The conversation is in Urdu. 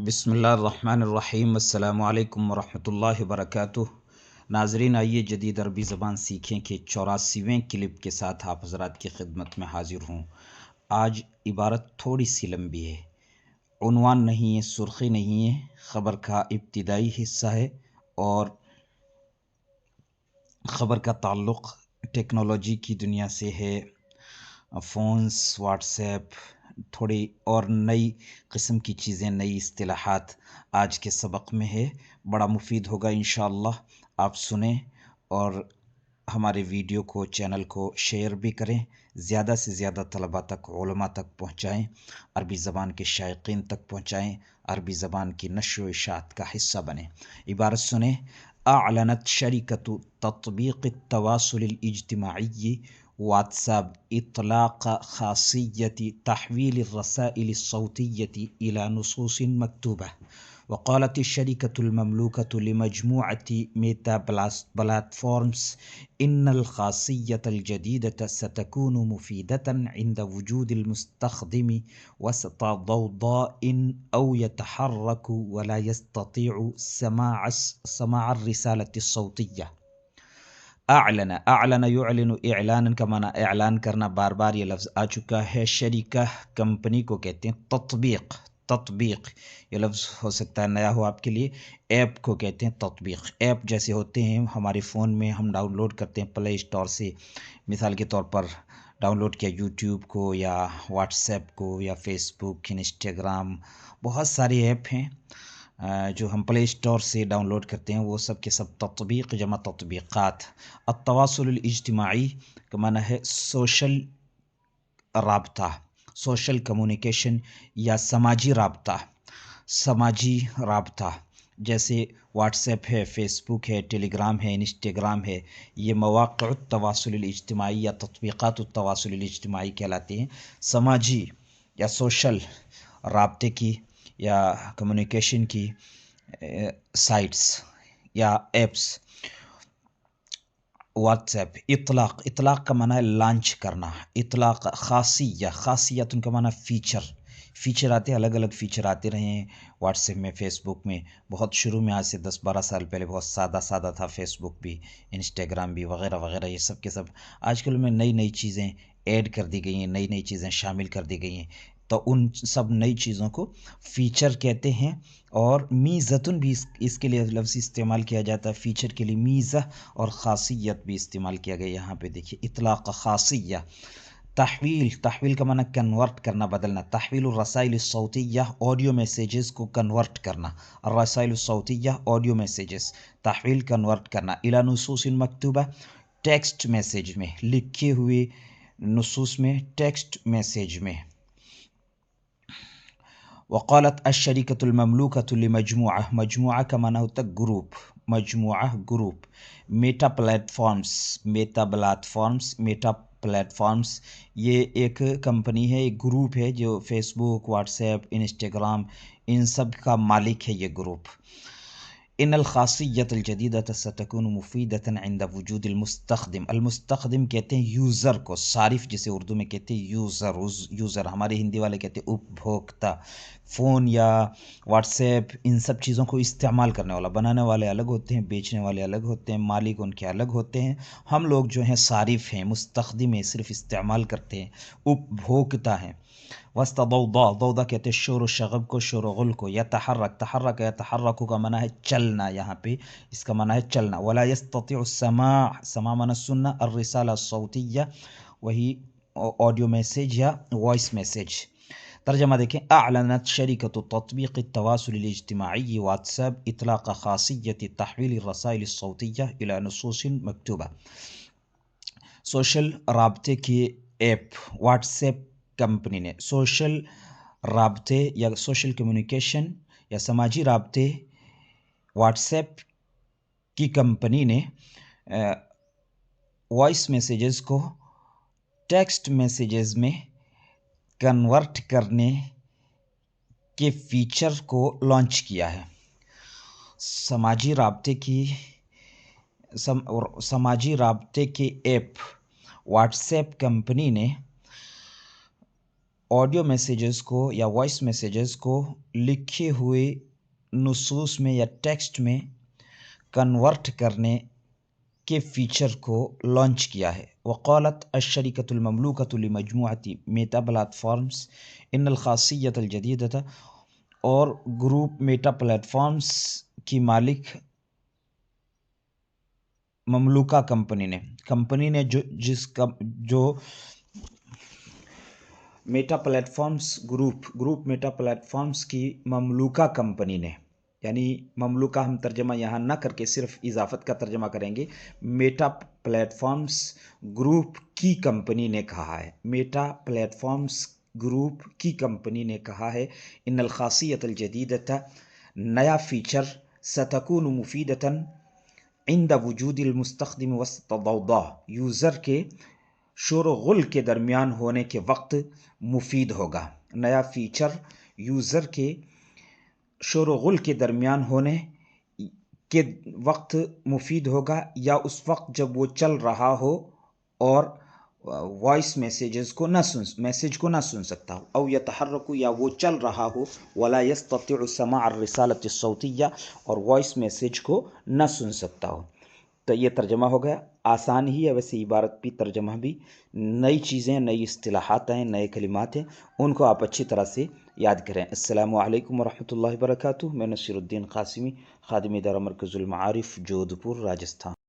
بسم اللہ الرحمن الرحیم۔ السلام علیکم ورحمۃ اللہ وبرکاتہ۔ ناظرین، آئیے جدید عربی زبان سیکھیں کہ 84ویں کلپ کے ساتھ آپ حضرات کی خدمت میں حاضر ہوں۔ آج عبارت تھوڑی سی لمبی ہے، عنوان نہیں ہے، سرخی نہیں ہے، خبر کا ابتدائی حصہ ہے اور خبر کا تعلق ٹیکنالوجی کی دنیا سے ہے، فونز، واٹس ایپ، تھوڑی اور نئی قسم کی چیزیں، نئی اصطلاحات آج کے سبق میں ہے۔ بڑا مفید ہوگا انشاءاللہ، آپ سنیں اور ہمارے ویڈیو کو، چینل کو شیئر بھی کریں، زیادہ سے زیادہ طلباء تک، علماء تک پہنچائیں، عربی زبان کے شائقین تک پہنچائیں، عربی زبان کی نشر و اشاعت کا حصہ بنیں۔ عبارت سنیں: اعلنت شرکت تطبیق التواصل الاجتماعی واٹس ایپ اطلاق خاصیت تحویل الرسائل الصوتیة إلى نصوص مكتوبة. وقالت الشركة المملوكة لمجموعة ميتا بلاتفورمز إن الخاصية الجديدة ستكون مفيدة عند وجود المستخدم وسط ضوضاء أو يتحرك ولا يستطيع سماع الرسالة الصوتية. اعلن يعلن اعلان کا معنی اعلان کرنا، بار بار یہ لفظ آ چکا ہے۔ شریکہ کمپنی کو کہتے ہیں، تطبیق یہ لفظ ہو سکتا ہے نیا ہو آپ کے لیے۔ ایپ کو کہتے ہیں تطبیق۔ ایپ جیسے ہوتے ہیں ہمارے فون میں، ہم ڈاؤن لوڈ کرتے ہیں پلے اسٹور سے، مثال کے طور پر ڈاؤن لوڈ کیا یوٹیوب کو یا واٹس ایپ کو یا فیس بک، انسٹاگرام، بہت سارے ایپ ہیں جو ہم پلے اسٹور سے ڈاؤن لوڈ کرتے ہیں، وہ سب کے سب تطبیق جمع تطبیقات۔ التواصل الاجتماعی کا معنی ہے سوشل رابطہ، سوشل کمیونیکیشن یا سماجی رابطہ، جیسے واٹس ایپ ہے، فیس بک ہے، ٹیلی گرام ہے، انسٹاگرام ہے، یہ مواقع التواصل الاجتماعی یا تطبیقات التواصل الاجتماعی کہلاتے ہیں۔ سماجی یا سوشل رابطے کی یا کمیونیکیشن کی سائٹس یا ایپس۔ واٹس ایپ اطلاق کا معنی ہے لانچ کرنا، اطلاق خاصیت ان کا معنی فیچر آتے ہیں، الگ الگ فیچر آتے رہے ہیں واٹس ایپ میں، فیس بک میں۔ بہت شروع میں، آج سے 10-12 سال پہلے بہت سادہ تھا فیس بک بھی، انسٹاگرام بھی، وغیرہ وغیرہ۔ یہ سب کے سب آج کل میں نئی چیزیں ایڈ کر دی گئی ہیں، نئی چیزیں شامل کر دی گئی ہیں، تو ان سب نئی چیزوں کو فیچر کہتے ہیں۔ اور میزتن بھی اس کے لیے لفظ استعمال کیا جاتا ہے، فیچر کے لیے میزہ، اور خاصیت بھی استعمال کیا گیا۔ یہاں پہ دیکھیے اطلاق خاصیہ۔ تحویل کا معنی کنورٹ کرنا، بدلنا۔ تحویل الرسائل الصوتیہ، آڈیو میسیجز کو کنورٹ کرنا۔ الرسائل الصوتیہ، آڈیو میسیجز، تحویل کنورٹ کرنا۔ الی نصوص مکتوبہ، ٹیکسٹ میسیج میں، لکھے ہوئے نصوص میں، ٹیکسٹ میسیج میں۔ وقالت الشرکۃ المملوکۃ لمجموعہ، مجموعہ کا معنی ہوتا ہے گروپ۔ میٹا پلیٹ فارمز یہ ایک کمپنی ہے، ایک گروپ ہے جو فیس بک، واٹس ایپ، انسٹاگرام، ان سب کا مالک ہے یہ گروپ۔ ان الخاصیت الجدیدۃ ستکون مفیدۃ عند وجود المستخدم کہتے ہیں یوزر کو، صارف جسے اردو میں کہتے ہیں یوزر، ہمارے ہندی والے کہتے ہیں اپبھوکتا۔ فون یا واٹس ایپ، ان سب چیزوں کو استعمال کرنے والا، بنانے والے الگ ہوتے ہیں، بیچنے والے الگ ہوتے ہیں، مالک ان کے الگ ہوتے ہیں۔ ہم لوگ جو ہیں صارف ہیں، مستخدم ہیں، صرف استعمال کرتے ہیں، اپبھوکتا ہیں۔ وسط ضوضاء کہتے ہیں شور و شغب کو، شور و غل کو۔ تحرک کا معنی ہے چلنا، یہاں پہ اس کا معنی ہے چلنا۔ ولا يستطيع السماع معنی سننا، الرسالہ الصوتیہ وہی آڈیو میسیج یا وائس میسیج۔ ترجمہ دیکھیں: اعلنت شرکۃ تطبیق التواصل الاجتماعی واٹس ایپ اطلاق خاصیت تحویل الرسائل الصوتیہ الی نصوص مکتوبہ۔ سوشل رابطے کی ایپ واٹس ایپ کمپنی نے، سوشل رابطے یا سوشل کمیونیکیشن یا سماجی رابطے واٹس ایپ کی کمپنی نے وائس میسیجز کو ٹیکسٹ میسیجز میں کنورٹ کرنے کے فیچر کو لانچ کیا ہے۔ سماجی رابطے کی ایپ واٹس ایپ کمپنی نے آڈیو میسیجز کو یا وائس میسیجز کو لکھے ہوئے نصوص میں یا ٹیکسٹ میں کنورٹ کرنے کے فیچر کو لانچ کیا ہے. وقالت الشركة المملوكة لمجموعة میٹا پلیٹ فارمز ان الخاصیت الجدیدۃ، اور گروپ میٹا پلیٹ فارمز کی مالک مملوکہ کمپنی نے جو Meta platforms group Meta platforms کی مملوکہ کمپنی نے، یعنی مملوکہ ہم ترجمہ یہاں نہ کر کے صرف اضافت کا ترجمہ کریں گے، میٹا پلیٹ فارمز گروپ کی کمپنی نے کہا ہے، میٹا پلیٹ فارمز گروپ کی کمپنی نے کہا ہے، ان الخاصیت الجدیدۃ، نیا فیچر، ستکون مفیدۃ عند وجود المستخدم وسط ضوضاء، یوزر کے شور و غل کے درمیان ہونے کے وقت مفید ہوگا. نیا فیچر یوزر کے شور و غل کے درمیان ہونے کے وقت مفید ہوگا، یا اس وقت جب وہ چل رہا ہو اور وائس میسیج کو نہ سن سکتا ہو، او یتحرک، یا وہ چل رہا ہو، ولا یستطیع سماع الرسالۃ الصوتیہ، اور وائس میسیج کو نہ سن سکتا ہو. تو یہ ترجمہ ہو گیا. آسان ہی ہے ویسے عبارت بھی، ترجمہ بھی. نئی چیزیں، نئی اصطلاحات ہیں، نئے کلمات ہیں، ان کو آپ اچھی طرح سے یاد کریں. السلام علیکم ورحمۃ اللہ وبرکاتہ. میں نصیر الدین قاسمی، خادم ادارہ مرکز المعارف، جودھ پور، راجستھان.